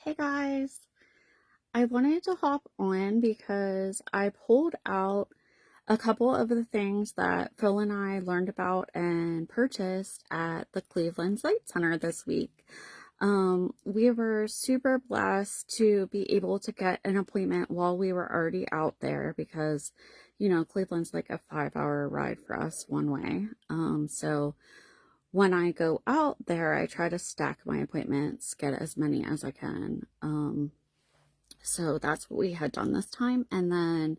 Hey guys, I wanted to hop on because I pulled out a couple of the things that Phil and I learned about and purchased at the Cleveland Sight Center this week. We were super blessed to be able to get an appointment while we were already out there because, Cleveland's like a 5-hour ride for us one way. So when I go out there, I try to stack my appointments, get as many as I can. So that's what we had done this time. And then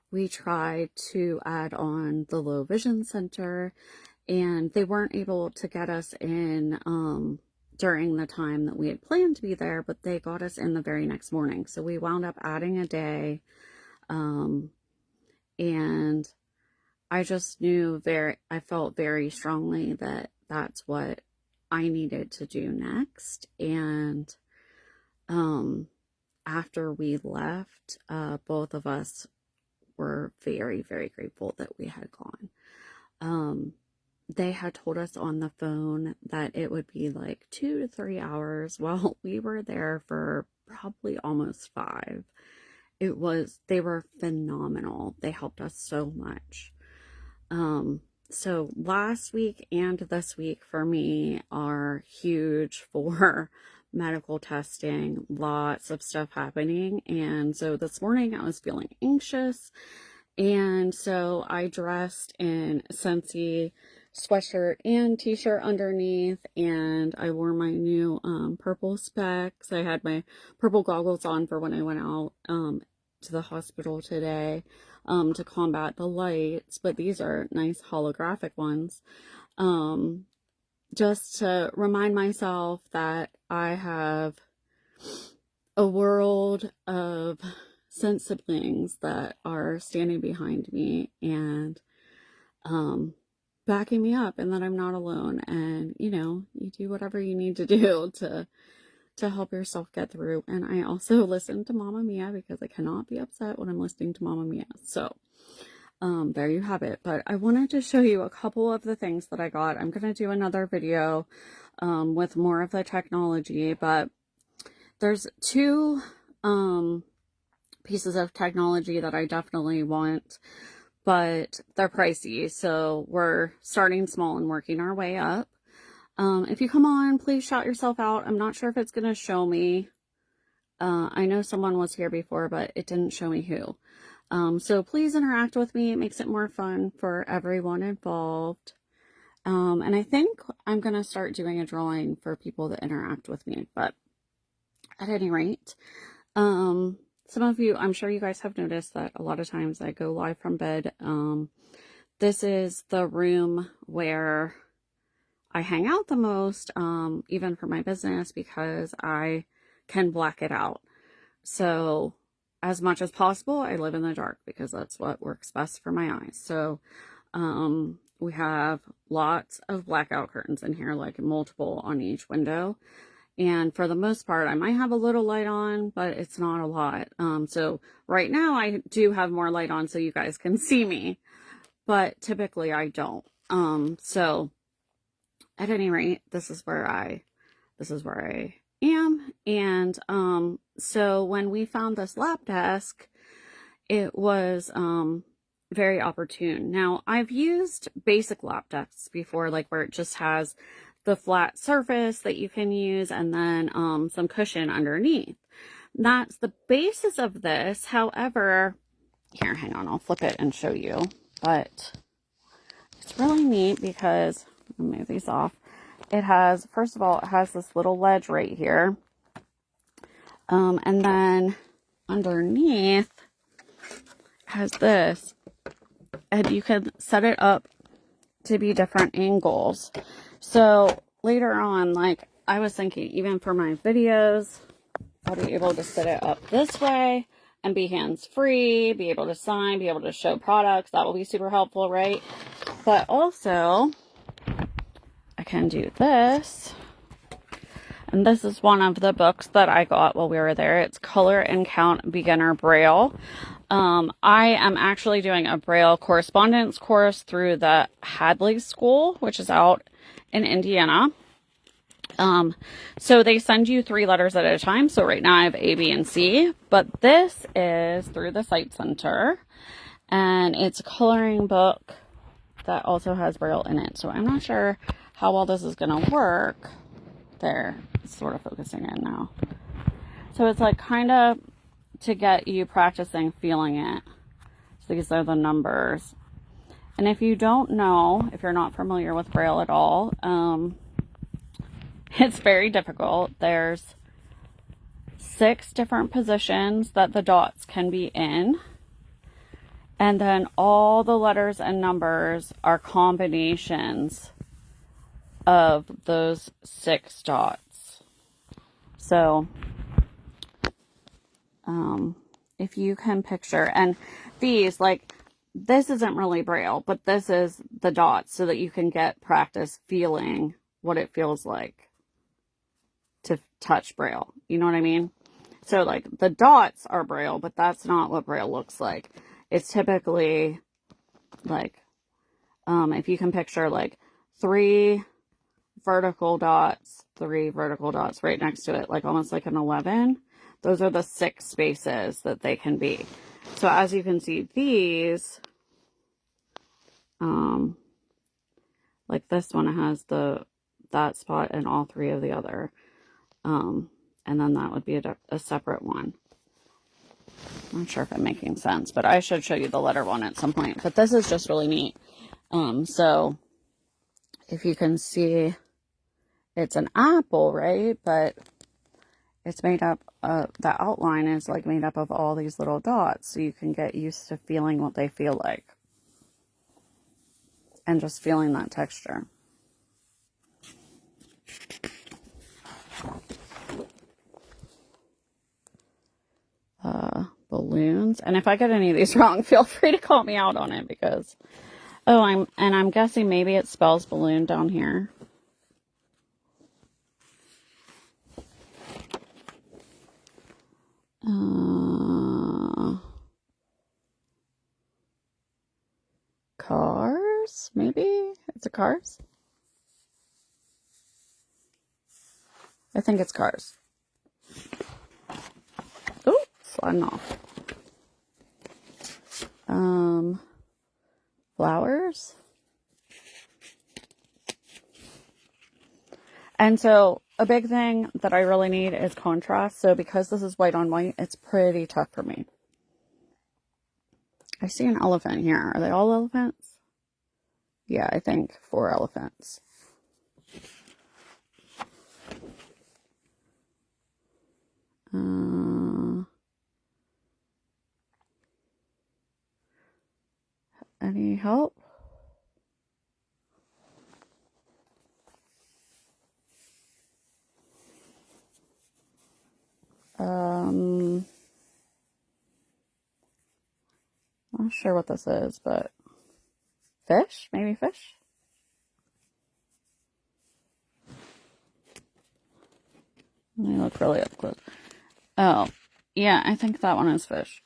we tried to add on the low vision center, and they weren't able to get us in during the time that we had planned to be there, but they got us in the very next morning. So we wound up adding a day. And I just knew I felt very strongly that that's what I needed to do next. And after we left, both of us were very, very grateful that we had gone. They had told us on the phone that it would be like 2 to 3 hours. Well, we were there for probably almost 5. They were phenomenal. They helped us so much. So last week and this week for me are huge for medical testing, lots of stuff happening. And so this morning I was feeling anxious. And so I dressed in Scentsy sweatshirt and t-shirt underneath, and I wore my new purple specs. I had my purple goggles on for when I went out to the hospital today to combat the lights, but these are nice holographic ones. Just to remind myself that I have a world of sense siblings that are standing behind me and backing me up, and that I'm not alone. And you do whatever you need to do to help yourself get through. And I also listen to Mamma Mia because I cannot be upset when I'm listening to Mamma Mia. So there you have it. But I wanted to show you a couple of the things that I got. I'm going to do another video with more of the technology, but there's two pieces of technology that I definitely want, but they're pricey. So we're starting small and working our way up. If you come on, please shout yourself out. I'm not sure if it's going to show me. I know someone was here before, but it didn't show me who. So please interact with me. It makes it more fun for everyone involved. And I think I'm going to start doing a drawing for people that interact with me. But at any rate, some of you, I'm sure you guys have noticed that a lot of times I go live from bed. This is the room where I hang out the most, even for my business, because I can black it out. So as much as possible, I live in the dark because that's what works best for my eyes. So we have lots of blackout curtains in here, like multiple on each window. And for the most part, I might have a little light on, but it's not a lot. So right now I do have more light on so you guys can see me, but typically I don't. So at any rate, this is where I am. And so when we found this lap desk, it was very opportune. Now, I've used basic lap desks before, like where it just has the flat surface that you can use and then some cushion underneath. That's the basis of this. However, here, hang on, I'll flip it and show you. But it's really neat because, I'll move these off. It has, first of all, it has this little ledge right here. And then underneath has this. And you can set it up to be different angles. So later on, like I was thinking, even for my videos, I'll be able to set it up this way and be hands-free, be able to sign, be able to show products. That will be super helpful, right? But also, I can do this. And this is one of the books that I got while we were there. It's Color and Count Beginner Braille. I am actually doing a Braille correspondence course through the Hadley School, which is out in Indiana. So they send you 3 letters at a time. So right now I have A, B, and C, but this is through the Sight Center, and it's a coloring book that also has Braille in it. So I'm not sure how well this is going to work. There, it's sort of focusing in now. So it's like kind of to get you practicing feeling it. So these are the numbers. And if you don't know, if you're not familiar with Braille at all, it's very difficult. There's 6 different positions that the dots can be in. And then all the letters and numbers are combinations of those 6 dots. So, if you can picture, and these, like, this isn't really Braille, but this is the dots so that you can get practice feeling what it feels like to touch Braille. You know what I mean? So, like, the dots are Braille, but that's not what Braille looks like. It's typically, like, if you can picture, like, 3 vertical dots right next to it, like almost like an 11. Those are the 6 spaces that they can be. So as you can see, these, like this one has that spot and all 3 of the other. And then that would be a separate one. I'm not sure if I'm making sense, but I should show you the letter one at some point. But this is just really neat. So if you can see, it's an apple, right? But it's made up, the outline is like made up of all these little dots. So you can get used to feeling what they feel like. And just feeling that texture. Balloons. And if I get any of these wrong, feel free to call me out on it because, I'm guessing maybe it spells balloon down here. Cars? Maybe? It's a cars? I think it's cars. Oh, sliding off. Flowers. And so a big thing that I really need is contrast. So because this is white on white, it's pretty tough for me. I see an elephant here. Are they all elephants? Yeah, I think 4 elephants. Any help? Not sure what this is, but fish? Maybe fish? Let me look really up close. Oh, yeah, I think that one is fish.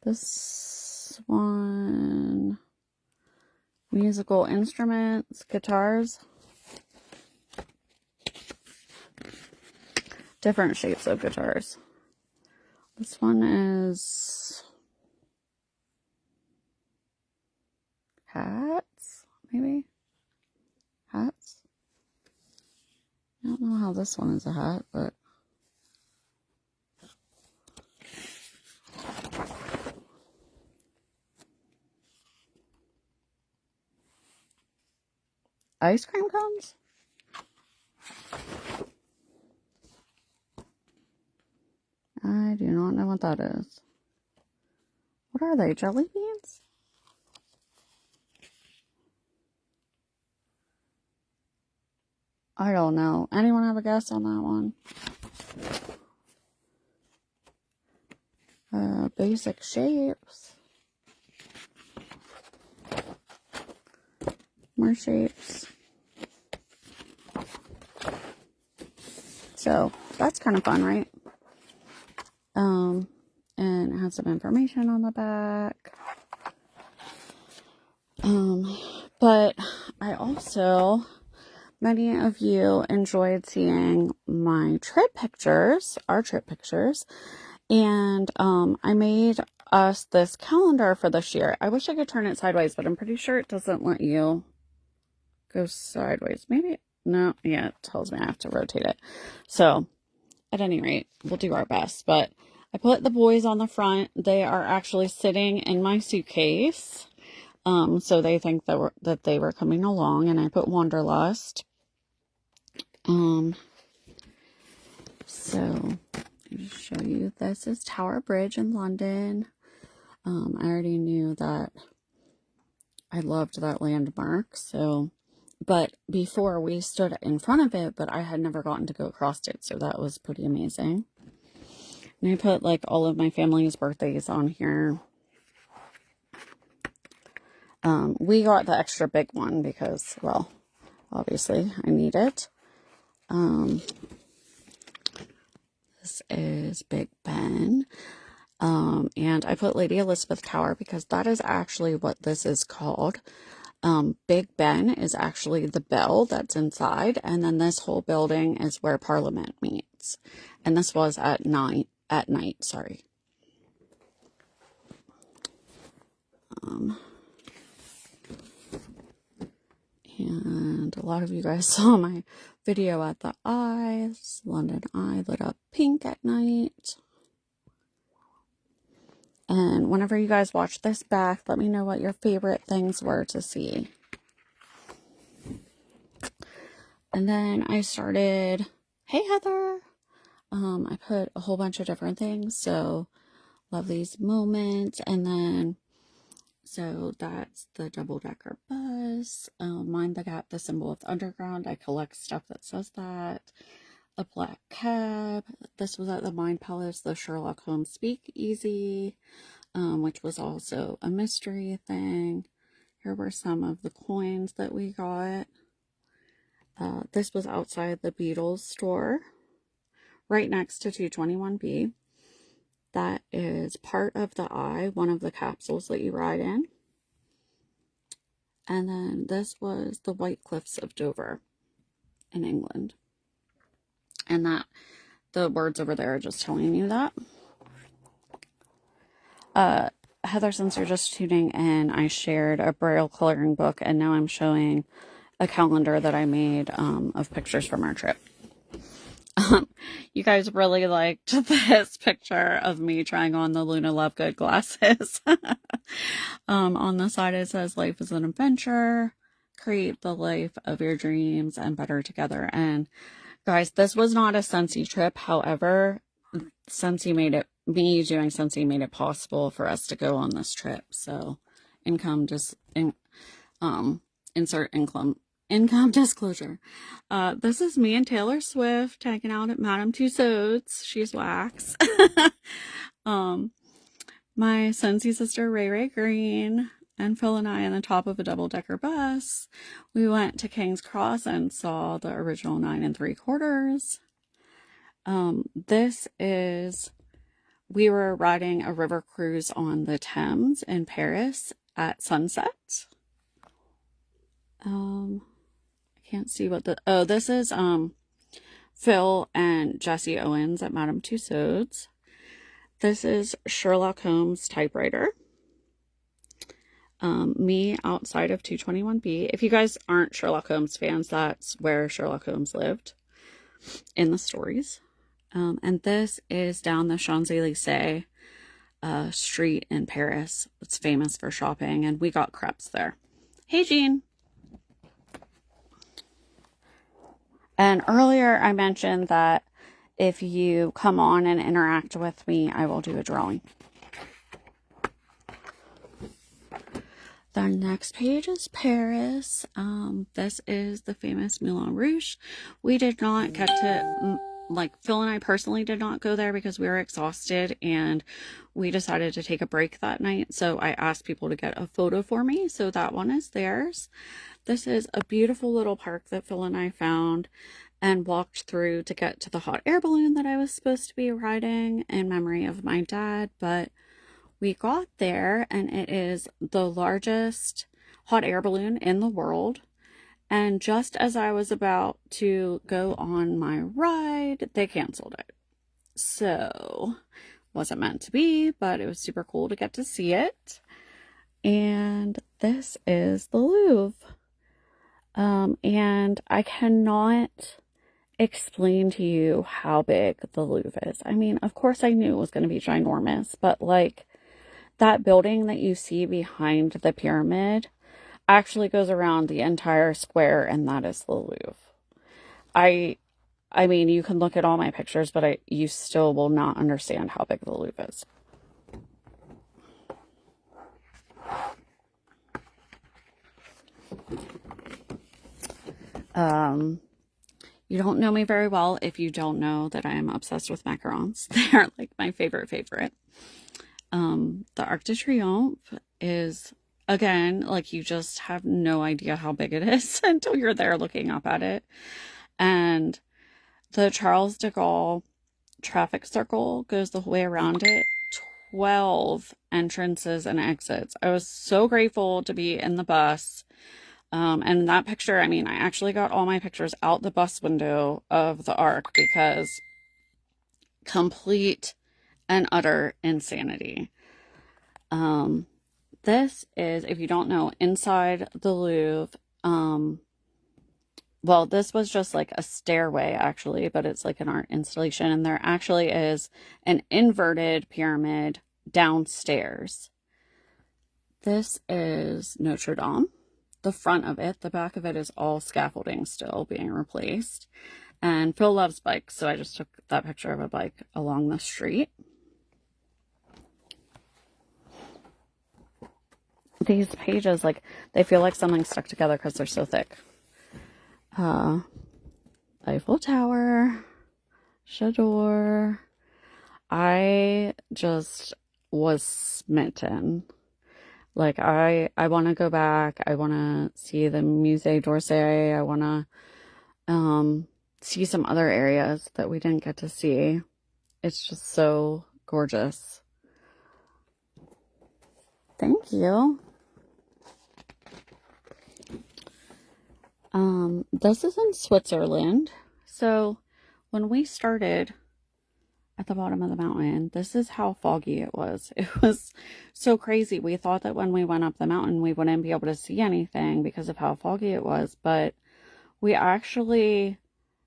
This one, musical instruments, guitars. Different shapes of guitars. This one is hats, maybe? Hats? I don't know how this one is a hat, but ice cream cones? I do not know what that is. What are they? Jelly beans? I don't know. Anyone have a guess on that one? Basic shapes. More shapes. So that's kind of fun, right? And it has some information on the back. But I also, many of you enjoyed seeing my trip pictures, our trip pictures, and I made us this calendar for this year. I wish I could turn it sideways, but I'm pretty sure it doesn't let you go sideways. Maybe, no, yeah, it tells me I have to rotate it. So, at any rate, we'll do our best, but I put the boys on the front. They are actually sitting in my suitcase. So they think that they were coming along, and I put Wanderlust. So I'll just show you. This is Tower Bridge in London. I already knew that I loved that landmark. So, but before we stood in front of it, but I had never gotten to go across it, so that was pretty amazing. And I put like all of my family's birthdays on here. We got the extra big one because, well, obviously I need it. This is Big Ben. And I put Lady Elizabeth Tower because that is actually what this is called. Big Ben is actually the bell that's inside, and then this whole building is where Parliament meets. And this was at night, sorry. And a lot of you guys saw my video at the Eye. London Eye lit up pink at night. And whenever you guys watch this back, let me know what your favorite things were to see. And then I started, hey Heather, I put a whole bunch of different things. So love these moments. And then, so that's the double-decker bus. Mind the Gap, the symbol of the underground. I collect stuff that says that. A black cab. This was at the Mind Palace, the Sherlock Holmes Speakeasy, which was also a mystery thing. Here were some of the coins that we got. This was outside the Beatles store, right next to 221B. That is part of the Eye, one of the capsules that you ride in. And then this was the White Cliffs of Dover in England. And that, the words over there are just telling you that. Heather, since you're just tuning in, I shared a Braille coloring book, and now I'm showing a calendar that I made of pictures from our trip. You guys really liked this picture of me trying on the Luna Lovegood glasses. On the side it says, life is an adventure, create the life of your dreams and better together. And guys, this was not a Scentsy trip. However, Scentsy made it, me doing Scentsy made it possible for us to go on this trip. So insert income disclosure. This is me and Taylor Swift hanging out at Madame Tussauds. She's wax. My Scentsy sister Ray Ray Green and Phil and I on the top of a double-decker bus. We went to King's Cross and saw the original 9 3/4. This is, we were riding a river cruise on the Thames in Paris at sunset. I can't see what the, oh, this is Phil and Jesse Owens at Madame Tussauds. This is Sherlock Holmes typewriter. Me outside of 221B. If you guys aren't Sherlock Holmes fans, that's where Sherlock Holmes lived in the stories. And this is down the Champs-Élysées street in Paris. It's famous for shopping, and we got crepes there. Hey, Jean. And earlier I mentioned that if you come on and interact with me, I will do a drawing. The next page is Paris. This is the famous Moulin Rouge. We did not get to, like, Phil and I personally did not go there because we were exhausted and we decided to take a break that night. So I asked people to get a photo for me. So that one is theirs. This is a beautiful little park that Phil and I found and walked through to get to the hot air balloon that I was supposed to be riding in memory of my dad. But we got there, and it is the largest hot air balloon in the world. And just as I was about to go on my ride, they canceled it. So, wasn't meant to be, but it was super cool to get to see it. And this is the Louvre. And I cannot explain to you how big the Louvre is. I mean, of course I knew it was going to be ginormous, but like that building that you see behind the pyramid actually goes around the entire square, and that is the Louvre. I I mean, you can look at all my pictures, but you still will not understand how big the Louvre is. You don't know me very well if you don't know that I am obsessed with macarons. They are like my favorite. The Arc de Triomphe is, again, like you just have no idea how big it is until you're there looking up at it. And the Charles de Gaulle traffic circle goes the whole way around it. 12 entrances and exits. I was so grateful to be in the bus. And that picture, I mean, I actually got all my pictures out the bus window of the Arc because complete and utter insanity. This is, if you don't know, inside the Louvre. Well, this was just like a stairway actually, but it's like an art installation, and there actually is an inverted pyramid downstairs. This is Notre Dame. The front of it, the back of it is all scaffolding still being replaced. And Phil loves bikes, so I just took that picture of a bike along the street. These pages, like, they feel like something stuck together because they're so thick. Eiffel Tower, Chador. I just was smitten. Like, I want to go back. I want to see the Musée d'Orsay. I want to see some other areas that we didn't get to see. It's just so gorgeous. Thank you. This is in Switzerland. So when we started at the bottom of the mountain, this is how foggy it was. It was so crazy. We thought that when we went up the mountain, we wouldn't be able to see anything because of how foggy it was, but we actually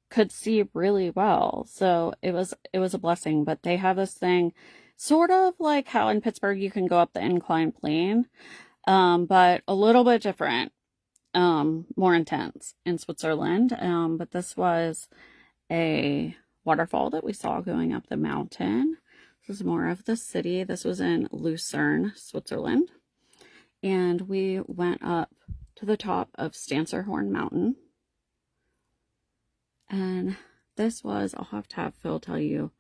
could see really well. So it was a blessing. But they have this thing, sort of like how in Pittsburgh you can go up the inclined plane, but a little bit different, more intense in Switzerland. But this was a waterfall that we saw going up the mountain. This is more of the city. This was in Lucerne, Switzerland. And we went up to the top of Stanzerhorn Mountain. And this was, I'll have to have Phil tell you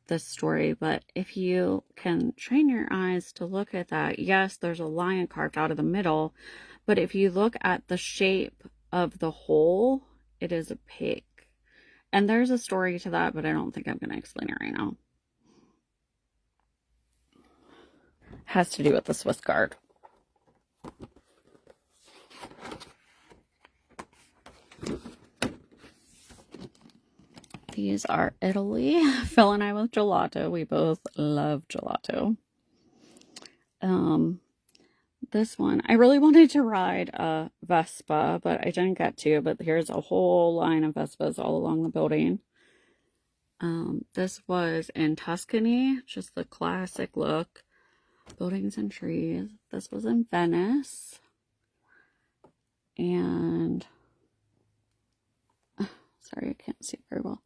this story, but if you can train your eyes to look at that, yes, there's a lion carved out of the middle, but if you look at the shape of the hole, it is a pig. And there's a story to that, but I don't think I'm going to explain it right now. Has to do with the Swiss Guard. These are Italy. Phil and I with gelato. We both love gelato. This one, I really wanted to ride a Vespa, but I didn't get to. But here's a whole line of Vespas all along the building. This was in Tuscany, just the classic look. Buildings and trees. This was in Venice. And sorry, I can't see very well.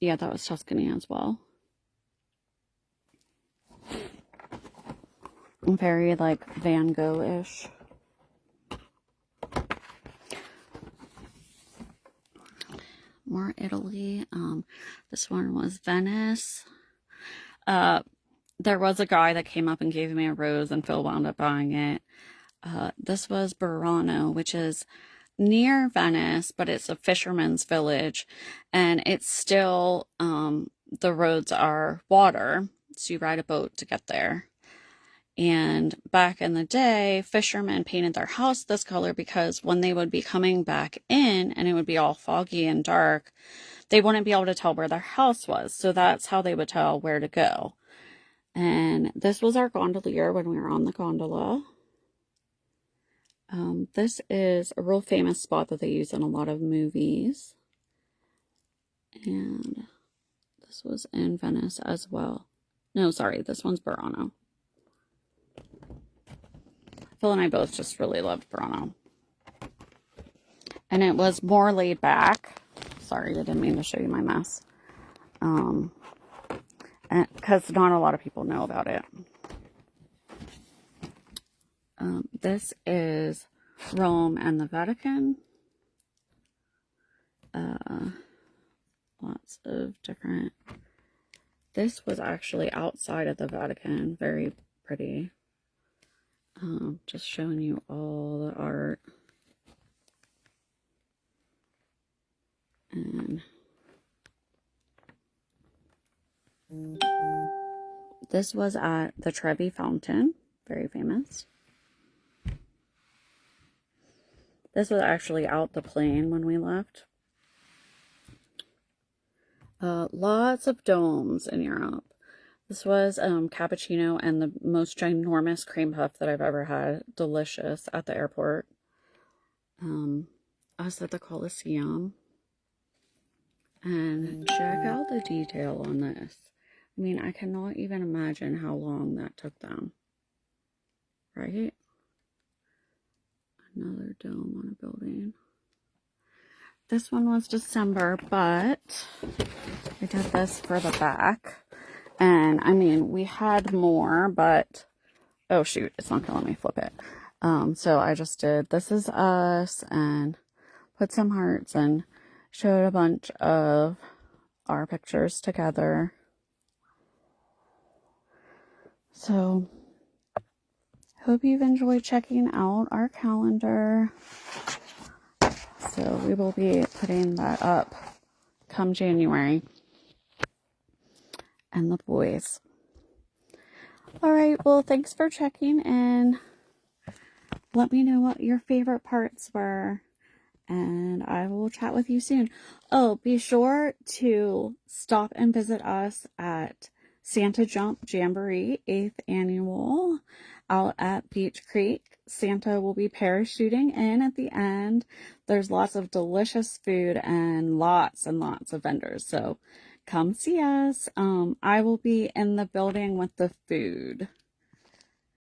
Yeah, that was Tuscany as well. Very like Van Gogh-ish. More Italy. This one was Venice. There was a guy that came up and gave me a rose, and Phil wound up buying it. This was Burano, which is near Venice, but it's a fisherman's village, and it's still, the roads are water, so you ride a boat to get there. And back in the day, fishermen painted their house this color because when they would be coming back in and it would be all foggy and dark, they wouldn't be able to tell where their house was. So that's how they would tell where to go. And this was our gondolier when we were on the gondola. This is a real famous spot that they use in a lot of movies. And this was in Venice as well. No, sorry, this one's Burano. Phil and I both just really loved Burano. And it was more laid back. Sorry, I didn't mean to show you my mess. Because not a lot of people know about it. This is Rome and the Vatican. Lots of different... This was actually outside of the Vatican. Very pretty. Just showing you all the art. And this was at the Trevi Fountain. Very famous. This was actually out the plane when we left. Lots of domes in Europe. This was cappuccino and the most ginormous cream puff that I've ever had. Delicious at the airport. Us at the Colosseum. And check out the detail on this. I mean, I cannot even imagine how long that took them. Right? Another dome on a building. This one was December, but I did this for the back. And, I mean, we had more, but... Oh, shoot. It's not going to let me flip it. So I just did This Is Us and put some hearts and showed a bunch of our pictures together. So, hope you've enjoyed checking out our calendar. So, we will be putting that up come January. And the boys. Alright, well, thanks for checking in. Let me know what your favorite parts were. And I will chat with you soon. Oh, be sure to stop and visit us at Santa Jump Jamboree 8th Annual out at Beach Creek. Santa will be parachuting in at the end. There's lots of delicious food and lots of vendors. So come see us. I will be in the building with the food.